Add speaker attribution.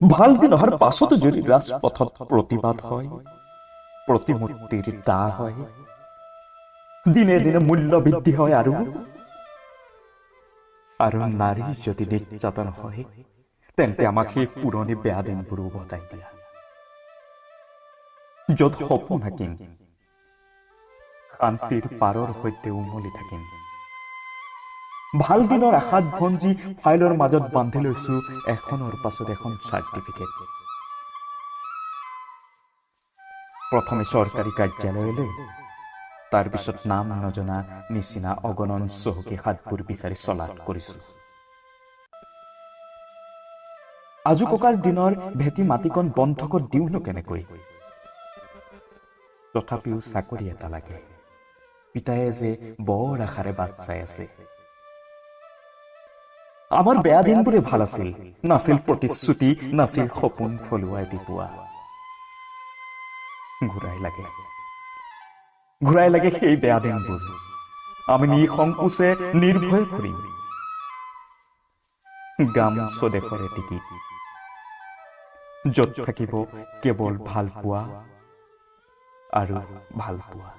Speaker 1: ভাল দিন অহাৰ পাছতো যদি ৰাজপথত প্ৰতিবাদ হয়, প্ৰতিমূৰ্তিৰ দাহ হয়, দিনে দিনে মূল্য বৃদ্ধি হয় আৰু নাৰী যদি নিৰ্যাতন হয়, তেন্তে আমাক সেই পুৰণি বেয়া দিনবোৰ উভতাই দিয়া, য'ত সপোন থাকিম, শান্তিৰ পাৰৰ সৈতে উমলি থাকিম। ভাল দিনৰ আশাত ভঞ্জি ফাইলৰ মাজত বান্ধি লৈছো এখনৰ পাছত এখন চাৰ্টিফিকেট। প্ৰথমে চৰকাৰী কাৰ্যালয়লৈ, তাৰ পিছত নাম নজনা নিচিনা অগণন চহকী হাতবোৰ বিচাৰি চলাত কৰিছো। আজু ককাৰ দিনৰ ভেটি মাটিকণ বন্ধকত দিওঁনো কেনেকৈ? তথাপিও চাকৰি এটা লাগে, পিতায়ে যে বৰ আশাৰে বাট চাই আছে। আমাৰ বেয়া দিনবোৰে ভাল আছিল, নাছিল প্ৰতিশ্ৰুতি, নাছিল সপোন ফলুৱাই দিপোৱা। ঘূৰাই লাগে সেই বেয়া দিনবোৰ। আমি নিসংকোচে নিৰ্ভয়ে ফুৰিম, গাম স্বদেশৰে টিকিট, য'ত থাকিব কেৱল ভাল পোৱা আৰু ভাল পোৱা।